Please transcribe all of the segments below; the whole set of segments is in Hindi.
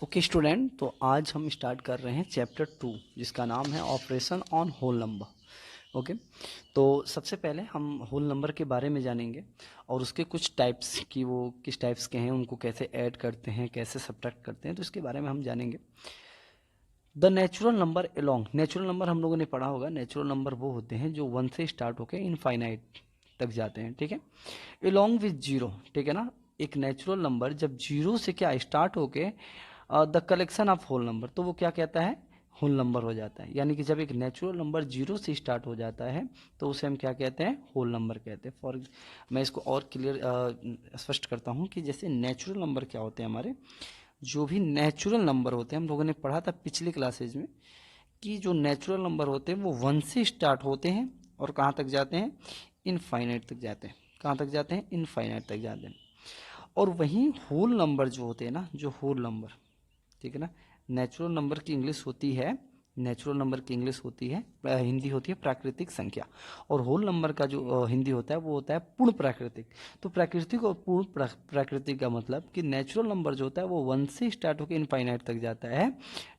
ओके स्टूडेंट, तो आज हम स्टार्ट कर रहे हैं चैप्टर 2 जिसका नाम है operation on whole number. Okay, तो सबसे पहले हम होल नंबर के बारे में जानेंगे और उसके कुछ टाइप्स कि वो किस टाइप्स के हैं, उनको कैसे ऐड करते हैं, कैसे सब्ट्रैक्ट करते हैं, तो इसके बारे में हम जानेंगे। The natural number along, natural number हम लोगों ने पढ़ा होगा। नेचुरल नंबर वो होते हैं जो 1 से स्टार्ट होकर इनफाइनाइट तक जाते हैं, ठीक है। एलोंग विथ जीरो, ठीक है ना। एक नेचुरल नंबर जब जीरो से क्या स्टार्ट होके the collection of whole number, तो वो क्या कहता है, होल नंबर हो जाता है। यानी कि जब एक नेचुरल नंबर जीरो से स्टार्ट हो जाता है तो उसे हम क्या कहते हैं, होल नंबर कहते हैं। फॉर मैं इसको और क्लियर स्पष्ट करता हूँ कि जैसे नेचुरल नंबर क्या होते हैं, हमारे जो भी नेचुरल नंबर होते हैं, हम लोगों ने पढ़ा था पिछली क्लासेज में कि जो नेचुरल नंबर होते हैं वो 1 से स्टार्ट होते हैं और कहाँ तक जाते हैं, इनफाइनाइट तक जाते हैं। कहाँ तक जाते हैं, इनफाइनाइट तक जाते हैं। और वहीं होल नंबर जो होते हैं ना, जो होल नंबर, ठीक है ना। नेचुरल नंबर की इंग्लिश होती है, नेचुरल नंबर की इंग्लिश होती है, हिंदी होती है प्राकृतिक संख्या। और होल नंबर का जो हिंदी होता है वो होता है पूर्ण प्राकृतिक। तो प्राकृतिक और पूर्ण प्राकृतिक का मतलब कि नेचुरल नंबर जो होता है वो 1 से स्टार्ट होकर इनफाइनाइट तक जाता है,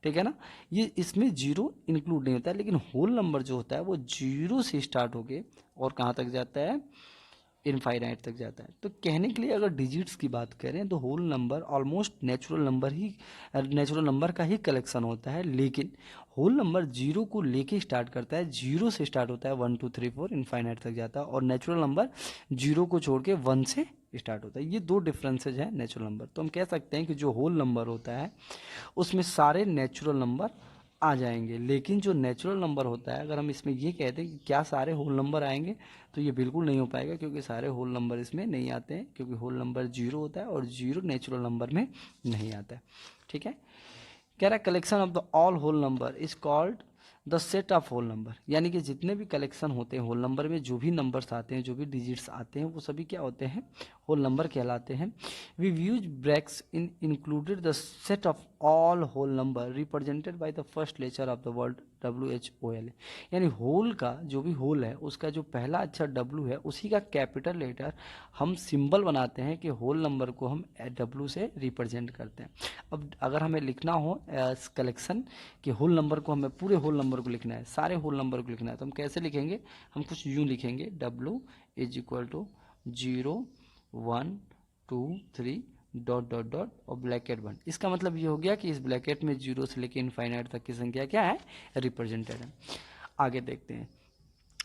ठीक है ना। ये इसमें जीरो इंक्लूड नहीं होता है, लेकिन होल नंबर जो होता है वो जीरो से स्टार्ट होके और कहाँ तक जाता है, इनफाइनाइट तक जाता है। तो कहने के लिए अगर डिजिट्स की बात करें तो whole number almost natural number का ही कलेक्शन होता है। लेकिन होल नंबर जीरो को लेके स्टार्ट करता है, जीरो से स्टार्ट होता है, 1 2 3 4 इनफाइनाइट तक जाता है। और नेचुरल नंबर जीरो को छोड़ के 1 से स्टार्ट होता है। ये दो डिफरेंसेज हैं नेचुरल नंबर। तो हम कह सकते हैं कि जो होल नंबर होता है उसमें सारे नेचुरल नंबर आ जाएंगे। लेकिन जो नेचुरल नंबर होता है, अगर हम इसमें ये कहते हैं कि क्या सारे होल नंबर आएंगे, तो ये बिल्कुल नहीं हो पाएगा, क्योंकि सारे होल नंबर इसमें नहीं आते हैं, क्योंकि होल नंबर जीरो होता है और जीरो नेचुरल नंबर में नहीं आता है, ठीक है। कह रहा है collection of the all whole number is called the set of whole number. यानी कि जितने भी कलेक्शन होते हैं होल नंबर में, जो भी नंबर्स आते हैं, जो भी डिजिट्स आते हैं, वो सभी क्या होते हैं, होल नंबर कहलाते हैं। We use braces in included the set of all whole number represented by the first letter of the word WHOL। यानी होल का जो भी होल है उसका जो पहला अक्षर W है उसी का कैपिटल लेटर हम सिंबल बनाते हैं कि होल नंबर को हम W से रिप्रेजेंट करते हैं। अब अगर हमें लिखना हो कलेक्शन कि होल नंबर को, हमें पूरे होल नंबर को लिखना है, सारे होल नंबर को लिखना है, तो हम कैसे लिखेंगे, हम कुछ यूँ लिखेंगे, W = 0 1 2 3 डॉट डॉट डॉट और ब्रैकेट 1। इसका मतलब ये हो गया कि इस ब्रैकेट में जीरो से लेकर इनफाइनाइट तक की संख्या क्या है, रिप्रेजेंटेड है। आगे देखते हैं।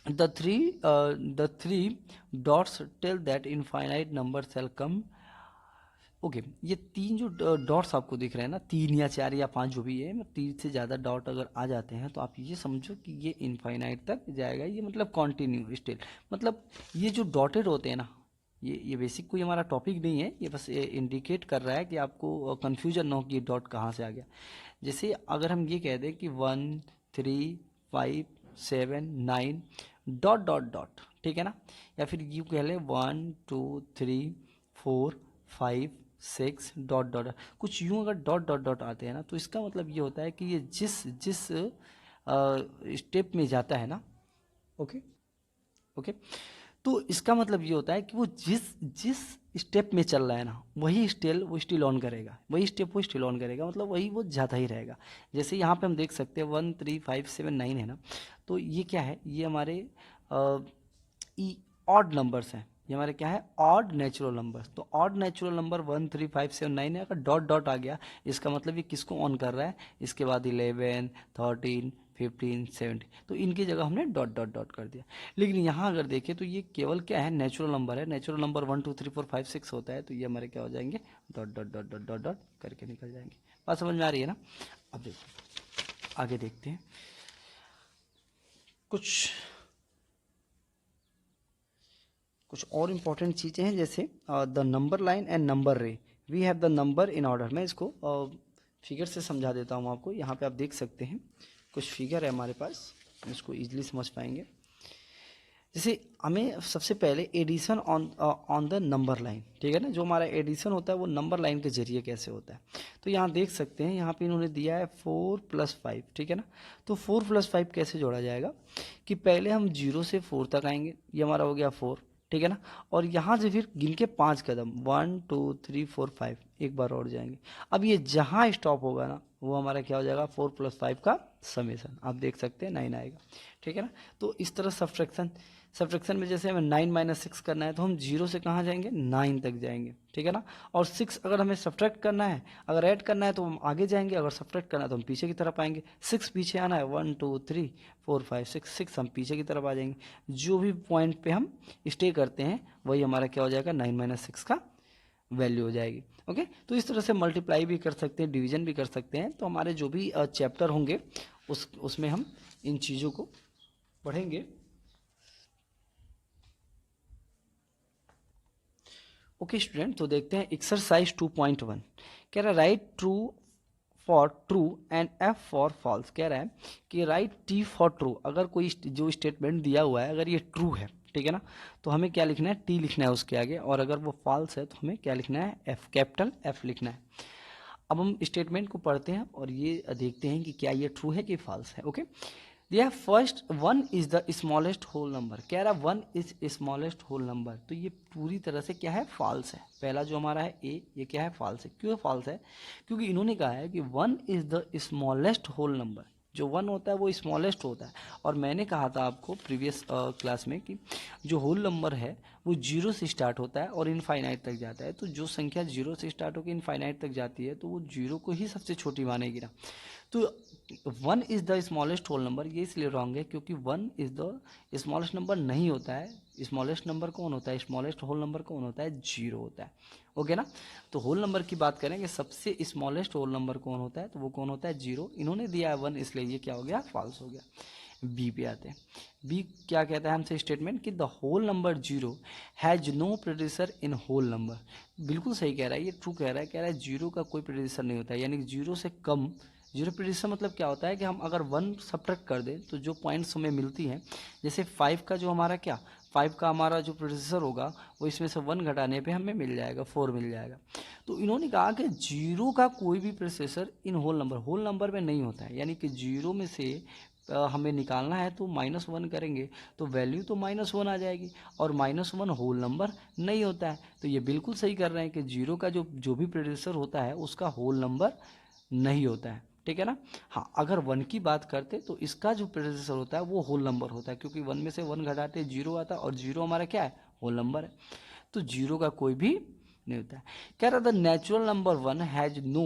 The three dots tell that infinite number shall come. Okay, ये तीन जो डॉट्स आपको दिख रहे हैं ना, 3 या 4 या 5 जो भी है, 3 से ज़्यादा डॉट अगर आ जाते हैं तो आप ये समझो कि ये इनफाइनाइट तक जाएगा। ये मतलब कॉन्टिन्यू स्टिल, मतलब ये जो डॉटेड होते हैं ना, ये बेसिक कोई हमारा टॉपिक नहीं है, ये बस इंडिकेट कर रहा है कि आपको कन्फ्यूजन ना हो कि ये डॉट कहाँ से आ गया। जैसे अगर हम ये कह दें कि 1 3 5 7 9 डॉट डॉट डॉट, ठीक है ना, या फिर यूँ कह लें 1 2 3 4 5 6 डॉट डॉट, कुछ यूँ अगर डॉट डॉट डॉट आते हैं ना, तो इसका मतलब ये होता है कि ये जिस जिस स्टेप में जाता है ना, ओके ओके, तो इसका मतलब ये होता है कि वो जिस जिस स्टेप में चल रहा है ना, वही वो स्टिल ऑन करेगा, वही स्टेप वो स्टिल ऑन करेगा, मतलब वही वो जाता ही रहेगा। जैसे यहाँ पे हम देख सकते हैं 1 3 5 7 9 है ना, तो ये क्या है, ये हमारे ऑड नंबर्स हैं, ये हमारे क्या है, ऑड नेचुरल नंबर्स। तो ऑड नेचुरल नंबर 1 3 5 7 9 है, अगर डॉट डॉट आ गया इसका मतलब ये किसको ऑन कर रहा है, इसके बाद 11 13 15 17, तो इनकी जगह हमने डॉट डॉट डॉट कर दिया। लेकिन यहाँ अगर देखें तो ये केवल क्या है, नेचुरल नंबर है। नेचुरल नंबर 1 2 3 4 5 6 होता है, तो ये हमारे क्या हो जाएंगे, dot dot dot dot dot dot करके निकल जाएंगे। बात समझ में आ रही है ना। अब देखते आगे, देखते हैं कुछ और इम्पॉर्टेंट चीज़ें हैं, जैसे the number line and number ray, we have the number in order. मैं इसको फिगर से समझा देता हूँ आपको। यहाँ पे आप देख सकते हैं कुछ फिगर है हमारे पास, इसको इजीली समझ पाएंगे। जैसे हमें सबसे addition addition on the number line, ठीक है ना, जो हमारा एडिशन होता है वो नंबर लाइन के जरिए कैसे होता है। तो यहाँ देख सकते हैं, यहाँ पे इन्होंने दिया है 4 + 5, ठीक है ना। तो 4 + 5 कैसे जोड़ा जाएगा कि पहले हम 0 से 4 तक आएंगे, ये हमारा हो गया 4, ठीक है ना। और यहाँ से फिर गिन के 5 कदम 1 2 3 4 5 एक बार और जाएंगे। अब ये जहाँ स्टॉप होगा ना वो हमारा क्या हो जाएगा 4 + 5 का समेसन, आप देख सकते हैं 9 आएगा, ठीक है ना। तो इस तरह सब्ट्रैक्शन में जैसे हमें 9 - 6 करना है तो हम 0 से कहाँ जाएंगे 9 तक जाएंगे, ठीक है ना। और 6 अगर हमें सब्ट्रैक्ट करना है, अगर ऐड करना है तो हम आगे जाएंगे, अगर सब्ट्रैक्ट करना है तो हम पीछे की तरफ आएंगे। 6 पीछे आना है 1 2 3 4 5 6 6 हम पीछे की तरफ आ जाएंगे। जो भी पॉइंट पे हम स्टे करते हैं वही हमारा क्या हो जाएगा 9 - 6 का वैल्यू हो जाएगी। ओके, तो इस तरह से मल्टीप्लाई भी कर सकते हैं, डिवीजन भी कर सकते हैं। तो हमारे जो भी चैप्टर होंगे उसमें हम इन चीज़ों को पढ़ेंगे। ओके स्टूडेंट, तो देखते हैं एक्सरसाइज 2.1 कह रहा है write true for true and F for false. कह रहा है कि राइट टी फॉर ट्रू, अगर कोई जो स्टेटमेंट दिया हुआ है अगर ये ट्रू है, ठीक है ना, तो हमें क्या लिखना है टी लिखना है उसके आगे, और अगर वो फॉल्स है तो हमें क्या लिखना है एफ, कैपिटल एफ लिखना है। अब हम स्टेटमेंट को पढ़ते हैं और ये देखते हैं कि क्या ये ट्रू है कि फॉल्स है। ओके, दिया first 1 is the smallest whole number. कह रहा 1 इज स्मॉलेस्ट होल नंबर, तो ये पूरी तरह से क्या है फॉल्स है। पहला जो हमारा है ए, ये क्या है फॉल्स है। क्यों फॉल्स है? क्योंकि इन्होंने कहा है कि 1 is the smallest whole number. जो 1 होता है वो स्मॉलेस्ट होता है, और मैंने कहा था आपको प्रीवियस क्लास में कि जो होल नंबर है वो 0 से स्टार्ट होता है और इनफाइनाइट तक जाता है। तो जो संख्या 0 से स्टार्ट होकर इनफाइनाइट तक जाती है तो वो 0 को ही सबसे छोटी मानेगी ना। तो 1 is the smallest whole number, ये इसलिए रॉन्ग है क्योंकि 1 इज़ द स्मॉलेस्ट नंबर नहीं होता है। स्मॉलेस्ट नंबर कौन होता है? स्मॉलेस्ट होल नंबर कौन होता है? 0 होता है। ओके ना। तो होल नंबर की बात करें कि सबसे स्मॉलेस्ट होल नंबर कौन होता है, तो वो कौन होता है 0। इन्होंने दिया है 1, इसलिए ये क्या हो गया फॉल्स हो गया। बी पे आते हैं। बी क्या कहता है हमसे स्टेटमेंट कि the whole number 0 has no predecessor in whole number. बिल्कुल सही कह रहा है, ये ट्रू कह रहा है 0 का कोई प्रेडिसर नहीं होता है, यानी कि 0 से कम। 0 प्रेडिसर मतलब क्या होता है कि हम अगर 1 सब्ट्रैक्ट कर दें तो जो पॉइंट्स हमें मिलती हैं, जैसे 5 का जो हमारा क्या 5 का हमारा जो प्रेडिसर होगा वो इसमें से 1 घटाने पे हमें मिल जाएगा 4 मिल जाएगा। तो इन्होंने कहा कि 0 का कोई भी प्रेडिसर इन होल नंबर में नहीं होता है, यानी कि 0 में से हमें निकालना है तो -1 करेंगे तो वैल्यू तो -1 आ जाएगी, और -1 होल नंबर नहीं होता है। तो ये बिल्कुल सही कर रहे हैं कि 0 का जो भी प्रेडिसर होता है उसका होल नंबर नहीं होता है, ठीक है ना। हाँ, अगर 1 की बात करते तो इसका जो प्रेडिसर होता है वो होल नंबर होता है, क्योंकि 1 में से 1 घटाते 0 आता है, और 0 हमारा क्या है होल नंबर है। तो 0 का कोई भी नहीं होता है। कह रहा था natural number 1 has no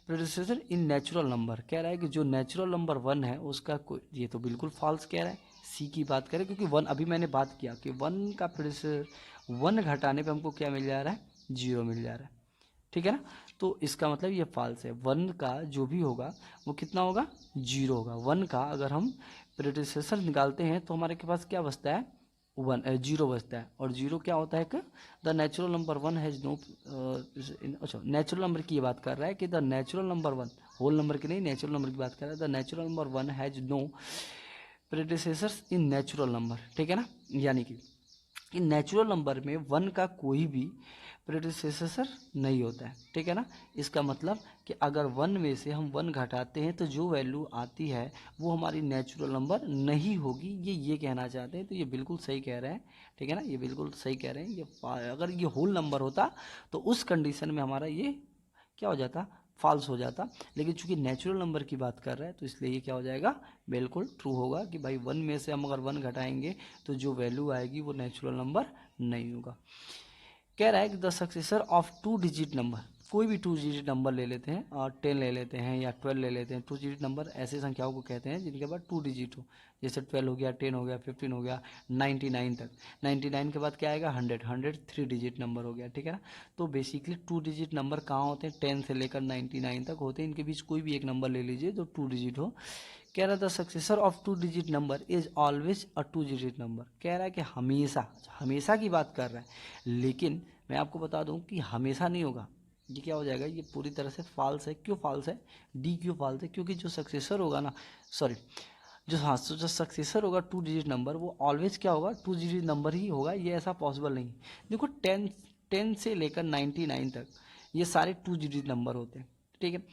predecessor in natural number. कह रहा है कि जो नेचुरल नंबर 1 है उसका कोई, ये तो बिल्कुल फॉल्स कह रहा है। सी की बात करें, क्योंकि 1 अभी मैंने बात किया कि 1 का प्रेडिसेसर 1 घटाने पे हमको क्या मिल जा रहा है 0 मिल जा रहा है, ठीक है ना। तो इसका मतलब ये फॉल्स है। 1 का जो भी होगा वो कितना होगा 0 होगा। 1 का अगर हम प्रेडिसेसर निकालते हैं तो हमारे के पास क्या बचता है 0 बचता है, और 0 क्या होता है कि the natural number 1 has no, अच्छा नेचुरल नंबर की ये बात कर रहा है कि the natural number 1, whole number की नहीं नेचुरल नंबर की बात कर रहा है। The natural number 1 has no predecessors in natural number, ठीक है ना। यानी कि इन नेचुरल नंबर में 1 का कोई भी प्रेडिसेसर नहीं होता है, ठीक है ना। इसका मतलब कि अगर 1 में से हम 1 घटाते हैं तो जो वैल्यू आती है वो हमारी नेचुरल नंबर नहीं होगी, ये कहना चाहते हैं। तो ये बिल्कुल सही कह रहे हैं, ठीक है ना, ये बिल्कुल सही कह रहे हैं। ये अगर ये होल नंबर होता तो उस कंडीशन में हमारा ये क्या हो जाता फॉल्स हो जाता, लेकिन चूंकि नेचुरल नंबर की बात कर रहा है तो इसलिए ये क्या हो जाएगा बिल्कुल ट्रू होगा कि भाई 1 में से हम अगर 1 घटाएंगे तो जो वैल्यू आएगी वो नेचुरल नंबर नहीं होगा। कह रहा है कि the successor of 2 digit number, कोई भी 2 डिजिट नंबर ले लेते हैं, और 10 ले लेते हैं या 12 ले लेते हैं। 2 डिजिट नंबर ऐसे संख्याओं को कहते हैं जिनके बाद 2 डिजिट हो, जैसे 12 हो गया, 10 हो गया, 15 हो गया, 99 तक। 99 के बाद क्या आएगा 100, 100 3 डिजिट नंबर हो गया, ठीक है ना। तो बेसिकली 2 डिजिट नंबर कहाँ होते हैं 10 से लेकर 99 तक होते हैं। इनके बीच कोई भी एक नंबर ले लीजिए जो 2 डिजिट हो। कह रहा था successor of 2 digit number is always a 2 digit number. कह रहा है कि हमेशा की बात कर रहा है, लेकिन मैं आपको बता दूं कि हमेशा नहीं होगा। ये क्या हो जाएगा ये पूरी तरह से फॉल्स है। क्यों फॉल्स है डी क्यों फॉल्स है? क्योंकि जो सक्सेसर होगा ना, सॉरी जो सक्सेसर होगा 2 डिजिट नंबर वो ऑलवेज क्या होगा 2 डिजिट नंबर ही होगा। ये ऐसा पॉसिबल नहीं। देखो 10 से लेकर 99 तक ये सारे 2 डिजिट नंबर होते हैं, ठीक है।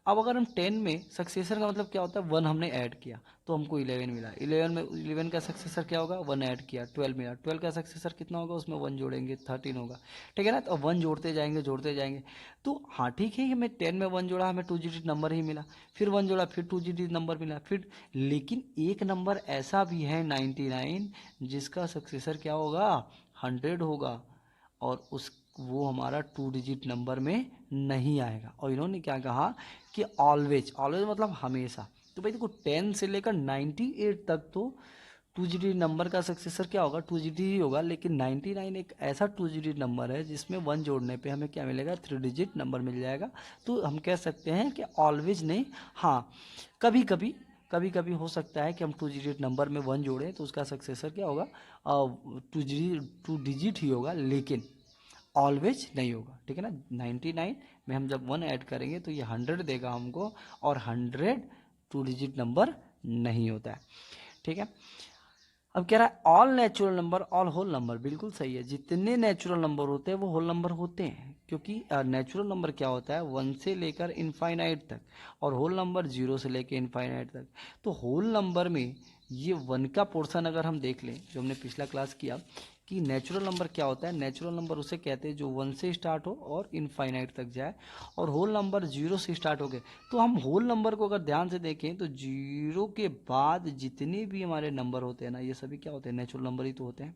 अब अगर हम 10 में सक्सेसर का मतलब क्या होता है, 1 हमने ऐड किया तो हमको 11 मिला, 11 में 11 का सक्सेसर क्या होगा, 1 ऐड किया 12 मिला, 12 का सक्सेसर कितना होगा, उसमें 1 जोड़ेंगे 13 होगा, ठीक है ना। तो 1 जोड़ते जाएंगे तो हाँ ठीक है, हमें 10 में 1 जोड़ा, हमें 2 डिजिट नंबर ही मिला, फिर 1 जोड़ा फिर 2 डिजिट नंबर मिला, फिर लेकिन एक नंबर ऐसा भी है 99 जिसका सक्सेसर क्या होगा, 100 होगा, और उस वो हमारा 2 डिजिट नंबर में नहीं आएगा। और इन्होंने क्या कहा कि ऑलवेज, ऑलवेज मतलब हमेशा। तो भाई देखो 10 से लेकर 98 तक तो 2 डिजिट नंबर का सक्सेसर क्या होगा, 2 डिजिट ही होगा, लेकिन 99 एक ऐसा 2 डिजिट नंबर है जिसमें 1 जोड़ने पे हमें क्या मिलेगा, 3 डिजिट नंबर मिल जाएगा। तो हम कह सकते हैं कि ऑलवेज नहीं, हाँ कभी कभी हो सकता है कि हम 2 डिजिट नंबर में 1 जोड़ें तो उसका सक्सेसर क्या होगा, 2 डिजिट ही होगा, लेकिन ऑलवेज नहीं होगा, ठीक है ना। 99 में हम जब 1 ऐड करेंगे तो ये 100 देगा हमको, और 100 2 डिजिट नंबर नहीं होता है, ठीक है। अब कह रहा है all natural number all whole number, बिल्कुल सही है, जितने नेचुरल नंबर होते हैं वो होल नंबर होते हैं, क्योंकि नेचुरल नंबर क्या होता है, 1 से लेकर इनफाइनाइट तक, और होल नंबर 0 से लेकर इनफाइनाइट तक। तो होल नंबर में ये 1 का पोर्शन अगर हम देख लें, जो हमने पिछला क्लास किया कि नेचुरल नंबर क्या होता है, नेचुरल नंबर उसे कहते हैं जो 1 से स्टार्ट हो और इनफाइनाइट तक जाए, और होल नंबर 0 से स्टार्ट हो गए। तो हम होल नंबर को अगर ध्यान से देखें तो 0 के बाद जितने भी हमारे नंबर होते हैं ना, ये सभी क्या होते हैं, नेचुरल नंबर ही तो होते हैं।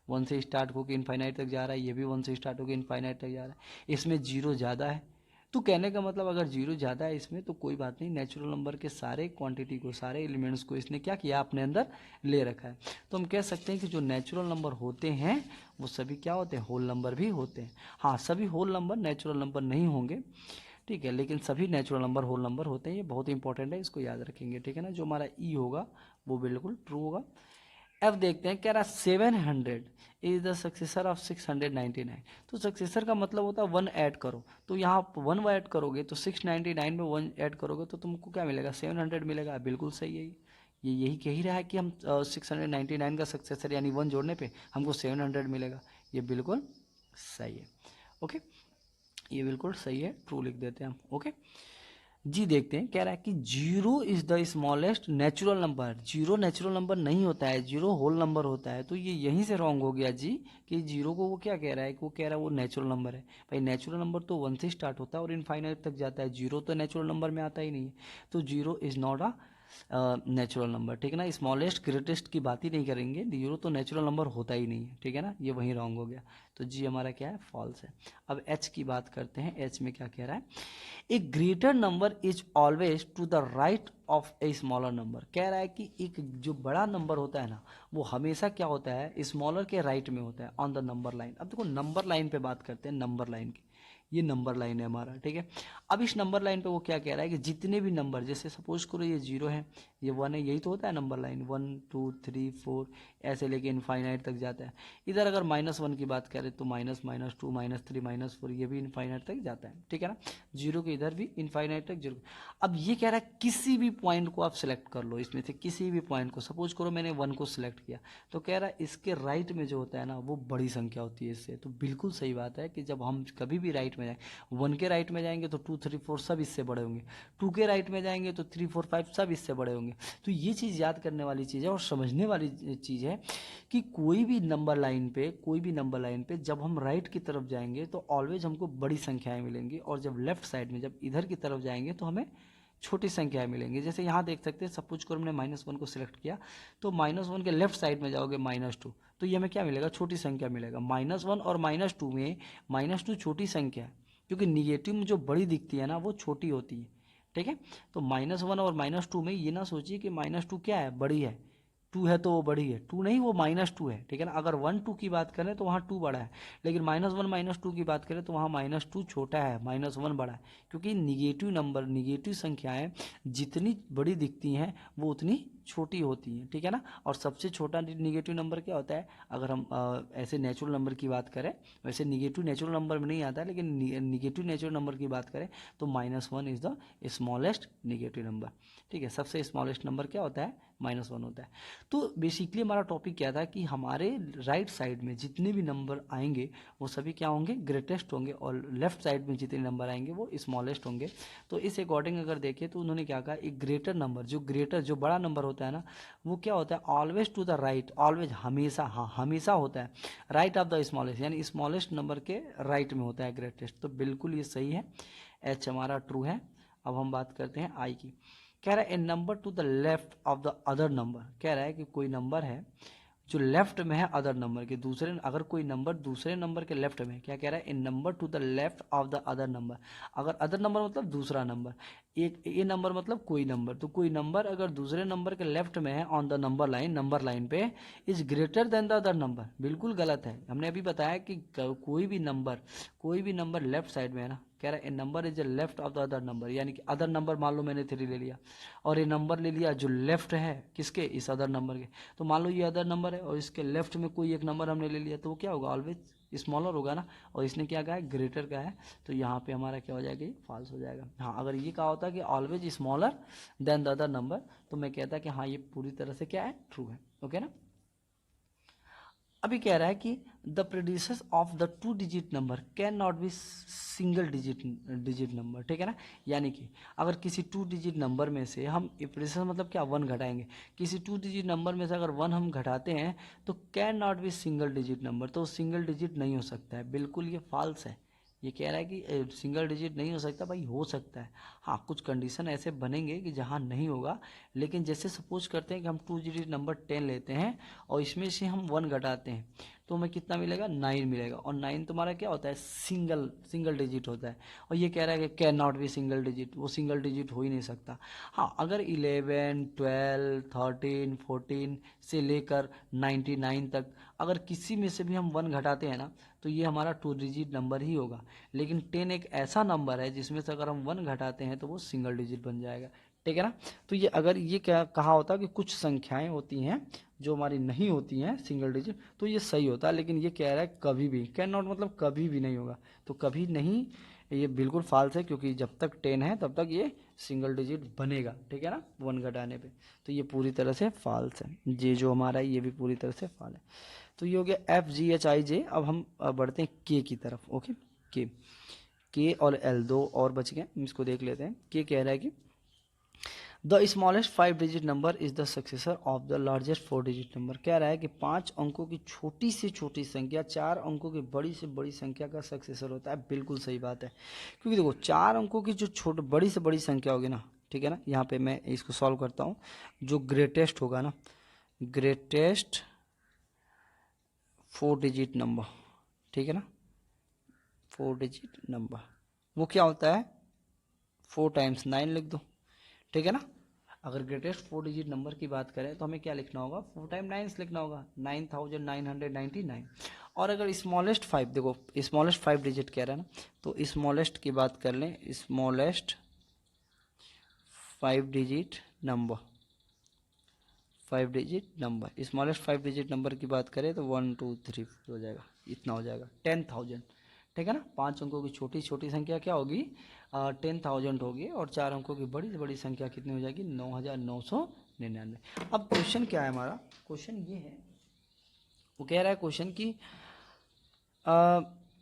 1 से स्टार्ट होकर इनफाइनाइट तक जा रहा है, ये भी 1 से स्टार्ट होकर इनफाइनाइट तक जा रहा है, इसमें 0 ज़्यादा है। तो कहने का मतलब अगर 0 ज़्यादा है इसमें तो कोई बात नहीं, नेचुरल नंबर के सारे क्वांटिटी को, सारे एलिमेंट्स को इसने क्या किया, अपने अंदर ले रखा है। तो हम कह सकते हैं कि जो नेचुरल नंबर होते हैं वो सभी क्या होते हैं, होल नंबर भी होते हैं। हाँ सभी होल नंबर नेचुरल नंबर नहीं होंगे, ठीक है, लेकिन सभी नेचुरल नंबर होल नंबर होते हैं, ये बहुत इंपॉर्टेंट है, इसको याद रखेंगे, ठीक है ना। जो हमारा ई होगा वो बिल्कुल ट्रू होगा। अब देखते हैं कह रहा 700 इज द सक्सेसर ऑफ 699। तो सक्सेसर का मतलब होता है 1 ऐड करो, तो यहाँ 1 ऐड करोगे तो 699 में 1 ऐड करोगे तो तुमको क्या मिलेगा, 700 मिलेगा, बिल्कुल सही है। ये यही कह ही रहा है कि हम 699 का सक्सेसर यानी 1 जोड़ने पे हमको 700 मिलेगा, ये बिल्कुल सही है। ओके, ये बिल्कुल सही है, ट्रू लिख देते हैं हम। ओके जी, देखते हैं कह रहा है कि 0 is the smallest natural number. 0 natural number नहीं होता है, 0 होल नंबर होता है। तो ये यहीं से रॉन्ग हो गया जी, कि 0 को वो क्या कह रहा है, कि वो कह रहा है वो नेचुरल नंबर है। भाई नेचुरल नंबर तो 1 से स्टार्ट होता है और इनफाइनाइट तक जाता है, 0 तो नेचुरल नंबर में आता ही नहीं है। तो 0 is not a natural number, ठीक है ना। स्मॉलेस्ट ग्रेटेस्ट की बात ही नहीं करेंगे, 0 तो नेचुरल नंबर होता ही नहीं है, ठीक है ना, ये वहीं रॉन्ग हो गया। तो जी हमारा क्या है, फॉल्स है। अब एच की बात करते हैं, एच में क्या कह रहा है, a greater number is always to the right of a smaller number. कह रहा है कि एक जो बड़ा नंबर होता है ना वो हमेशा क्या होता है, स्मॉलर के राइट में होता है, ऑन द नंबर लाइन। अब देखो नंबर लाइन पे बात करते हैं, नंबर लाइन की, ये नंबर लाइन है हमारा, ठीक है। अब इस नंबर लाइन पे वो क्या कह रहा है कि जितने भी नंबर, जैसे सपोज करो ये 0 है, ये 1 है, यही तो होता है नंबर लाइन, 1 2 3 4 ऐसे लेके इनफाइनाइट तक जाता है। इधर अगर -1 की बात करें तो माइनस -2 -3 -4 ये भी इनफाइनाइट तक जाता है, ठीक है ना। 0 के इधर भी इनफाइनाइट तक 0। अब ये कह रहा है किसी भी पॉइंट को आप सिलेक्ट कर लो, इसमें से किसी भी पॉइंट को, सपोज करो मैंने 1 को सिलेक्ट किया, तो कह रहा है इसके राइट में जो होता है ना वो बड़ी संख्या होती है इससे। तो बिल्कुल सही बात है कि जब हम कभी भी राइट में जाए, 1 के राइट में जाएंगे तो 2 3 4 सब इससे बड़े होंगे, 2 के राइट में जाएंगे तो 3 4 5 सब इससे बड़े होंगे। तो ये चीज़ याद करने वाली चीज़ है और समझने वाली चीज़ है कि कोई भी नंबर लाइन पे जब हम राइट की तरफ जाएंगे तो ऑलवेज हमको बड़ी संख्याएं मिलेंगी, और जब लेफ्ट साइड में, जब इधर की तरफ जाएंगे तो हमें छोटी संख्याएं मिलेंगी। जैसे यहाँ देख सकते हैं, सपोज करो हमने -1 को सिलेक्ट किया, तो -1 के लेफ्ट साइड में जाओगे -2, तो ये हमें क्या मिलेगा, छोटी संख्या मिलेगा। -1 और -2 में -2 छोटी संख्या है, क्योंकि निगेटिव में जो बड़ी दिखती है ना वो छोटी होती है, ठीक है। तो -1 और -2 में ये ना सोचिए कि -2 क्या है, बड़ी है, 2 है तो वो बड़ी है, 2 नहीं वो -2 है, ठीक है ना। अगर 1 2 की बात करें तो वहाँ 2 बड़ा है, लेकिन -1 -2 की बात करें तो वहाँ -2 छोटा है, -1 बड़ा है। क्योंकि निगेटिव नंबर, निगेटिव संख्याएं जितनी बड़ी दिखती हैं वो उतनी छोटी होती हैं, ठीक है ना। और सबसे छोटा निगेटिव नंबर क्या होता है, अगर हम ऐसे नेचुरल नंबर की बात करें, वैसे निगेटिव नेचुरल नंबर में नहीं आता है, लेकिन निगेटिव नेचुरल नंबर की बात करें तो -1 is the smallest negative number, ठीक है। सबसे स्मॉलेस्ट नंबर क्या होता है, -1 होता है। तो बेसिकली हमारा टॉपिक क्या था कि हमारे राइट साइड में जितने भी नंबर आएंगे वो सभी क्या होंगे, ग्रेटेस्ट होंगे, और लेफ्ट साइड में जितने नंबर आएंगे वो स्मॉलेस्ट होंगे। तो इस अकॉर्डिंग अगर देखें तो उन्होंने क्या कहा, एक ग्रेटर नंबर, जो बड़ा नंबर होता है ना, वो क्या होता है, always to the right, always हमेशा, हाँ हमेशा होता है राइट ऑफ द स्मॉलेस्ट, यानी स्मॉलेस्ट नंबर के राइट में होता है ग्रेटेस्ट। तो बिल्कुल ये सही है, एच हमारा ट्रू है। अब हम बात करते हैं आई की। कह रहा है a number to the left of the other number, कह रहा है कि कोई नंबर है जो लेफ्ट में है अदर नंबर के, दूसरे, अगर कोई नंबर दूसरे नंबर के लेफ्ट में, क्या कह रहा है, a number to the left of the other number. अगर अदर नंबर मतलब दूसरा नंबर, एक ए नंबर मतलब कोई नंबर, तो कोई नंबर अगर दूसरे नंबर के लेफ्ट में है ऑन द नंबर लाइन पे, is greater than the other number, बिल्कुल गलत है। हमने अभी बताया कि कोई भी नंबर लेफ्ट साइड में है ना, कह रहा है a number is left of the other number, यानी कि अदर नंबर मान लो मैंने 3 ले लिया और ये नंबर ले लिया जो लेफ्ट है किसके, इस अदर नंबर के। तो मान लो ये अदर नंबर है और इसके लेफ्ट में कोई एक नंबर हमने ले लिया, तो वो क्या होगा, ऑलवेज स्मॉलर होगा ना। और इसने क्या कहा है, ग्रेटर का है, तो यहाँ पे हमारा क्या हो जाएगा, ये फॉल्स हो जाएगा। हाँ, अगर ये कहा होता कि always smaller than the other number, तो मैं कहता कि हाँ ये पूरी तरह से क्या है, ट्रू है, ओके ना। अभी कह रहा है कि the producers of the 2 digit number can not be single digit number, ठीक है ना। यानी कि अगर किसी 2 डिजिट नंबर में से हम प्रोड्यूसर मतलब क्या, 1 घटाएंगे, किसी 2 डिजिट नंबर में से अगर 1 हम घटाते हैं तो can not be single digit number, तो सिंगल डिजिट नहीं हो सकता है, बिल्कुल ये फॉल्स है। ये कह रहा है कि सिंगल डिजिट नहीं हो सकता, भाई हो सकता है, हाँ कुछ कंडीशन ऐसे बनेंगे कि जहाँ नहीं होगा। लेकिन जैसे सपोज करते हैं कि हम 2 डिजिट नंबर 10 लेते हैं और इसमें से हम 1 घटाते हैं, तो हमें कितना मिलेगा, 9 मिलेगा। और 9 तुम्हारा क्या होता है, सिंगल डिजिट होता है। और ये कह रहा है कि can not be single digit, वो सिंगल डिजिट हो ही नहीं सकता। हाँ, अगर 11, 12, 13, 14 से लेकर 99 तक अगर किसी में से भी हम 1 घटाते हैं ना, तो ये हमारा 2 डिजिट नंबर ही होगा। लेकिन 10 एक ऐसा नंबर है जिसमें से अगर हम 1 घटाते हैं तो वो सिंगल डिजिट बन जाएगा, ठीक है ना। तो ये अगर ये क्या कहा होता कि कुछ संख्याएं होती हैं जो हमारी नहीं होती हैं सिंगल डिजिट, तो ये सही होता है। लेकिन ये कह रहा है कभी भी, कैन नॉट मतलब कभी भी नहीं होगा, तो कभी नहीं, ये बिल्कुल फाल्स है, क्योंकि जब तक 10 है तब तक ये सिंगल डिजिट बनेगा, ठीक है ना, 1 घटाने पे। तो ये पूरी तरह से फाल्स है, ये जो हमारा है ये भी पूरी तरह से फाल्स है। तो ये हो गया FGHIJ। अब हम बढ़ते हैं के की तरफ, ओके। के और एल दो और बच गए, हम इसको देख लेते हैं। के कह रहा है कि the smallest 5 digit number is the successor of the largest 4 digit number. कह रहा है कि 5 अंकों की छोटी से छोटी संख्या 4 अंकों की बड़ी से बड़ी संख्या का सक्सेसर होता है, बिल्कुल सही बात है। क्योंकि देखो 4 अंकों की जो बड़ी से बड़ी संख्या होगी ना, ठीक है ना, यहाँ पे मैं इसको सॉल्व करता हूँ। जो ग्रेटेस्ट होगा ना, ग्रेटेस्ट 4 डिजिट नंबर, ठीक है ना, 4 डिजिट नंबर वो क्या होता है, 4 टाइम्स 9 लिख दो, ठीक है ना। अगर ग्रेटेस्ट 4 डिजिट नंबर की बात करें तो हमें क्या लिखना होगा, 4 टाइम 9 लिखना होगा, 9999। और अगर स्मॉलेस्ट 5, देखो स्मॉलेस्ट 5 डिजिट कह रहा है ना, तो स्मॉलेस्ट की बात कर लें, smallest 5 digit number, 5 digit number, smallest 5 digit number की बात करें तो 1 2 3 हो जाएगा, इतना हो जाएगा 10,000, ठीक है ना। 5 अंकों की छोटी छोटी संख्या क्या होगी, 10,000 होगी, और 4 अंकों की बड़ी से बड़ी संख्या कितनी हो जाएगी, 9,999। अब क्वेश्चन क्या है हमारा, क्वेश्चन ये है, वो कह रहा है क्वेश्चन की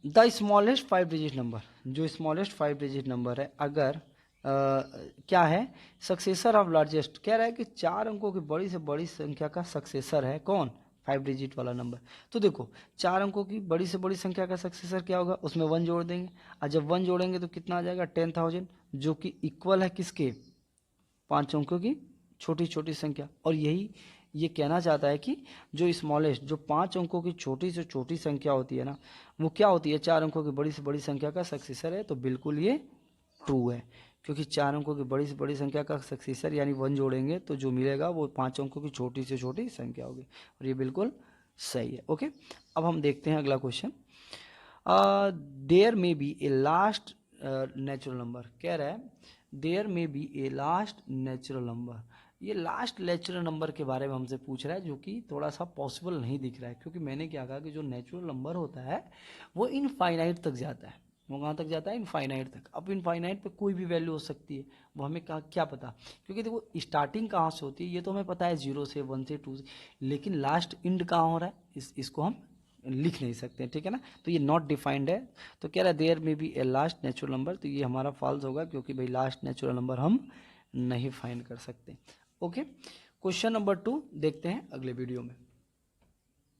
द स्मॉलेस्ट 5 डिजिट नंबर, जो स्मॉलेस्ट 5 डिजिट नंबर है, अगर क्या है, सक्सेसर ऑफ लार्जेस्ट, कह रहा है कि 4 अंकों की बड़ी से बड़ी संख्या का सक्सेसर है कौन, 5 डिजिट वाला नंबर। तो देखो 4 अंकों की बड़ी से बड़ी संख्या का सक्सेसर क्या होगा, उसमें 1 जोड़ देंगे, और जब 1 जोड़ेंगे तो कितना आ जाएगा, 10,000, जो कि इक्वल है किसके, 5 अंकों की छोटी छोटी संख्या। और यही ये कहना चाहता है कि जो स्मॉलेस्ट, जो 5 अंकों की छोटी से छोटी संख्या होती है ना, वो क्या होती है, 4 अंकों की बड़ी से बड़ी संख्या का सक्सेसर है। तो बिल्कुल ये ट्रू है, क्योंकि 4 अंकों की बड़ी से बड़ी संख्या का सक्सेसर यानी 1 जोड़ेंगे तो जो मिलेगा वो 5 अंकों की छोटी से छोटी संख्या होगी, और ये बिल्कुल सही है, ओके। अब हम देखते हैं अगला question. There may be a last natural number, कह रहा है there may be a last natural number ये लास्ट नेचुरल नंबर के बारे में हमसे पूछ रहा है, जो कि थोड़ा सा पॉसिबल नहीं दिख रहा है, क्योंकि मैंने क्या कहा कि जो नेचुरल नंबर होता है वो इनफाइनाइट तक जाता है। वो कहाँ तक जाता है? इनफाइनाइट तक। अब इनफाइनाइट पे कोई भी वैल्यू हो सकती है, वो हमें क्या पता, क्योंकि देखो स्टार्टिंग कहाँ से होती है ये तो हमें पता है, 0 से 1 से 2 से, लेकिन लास्ट एंड कहाँ हो रहा है इसको हम लिख नहीं सकते, ठीक है ना। तो ये नॉट डिफाइंड है, तो कह रहा है देयर में B a last natural number, तो ये हमारा फॉल्स होगा, क्योंकि भाई लास्ट नेचुरल नंबर हम नहीं फाइंड कर सकते। ओके, क्वेश्चन नंबर 2 देखते हैं अगले वीडियो में।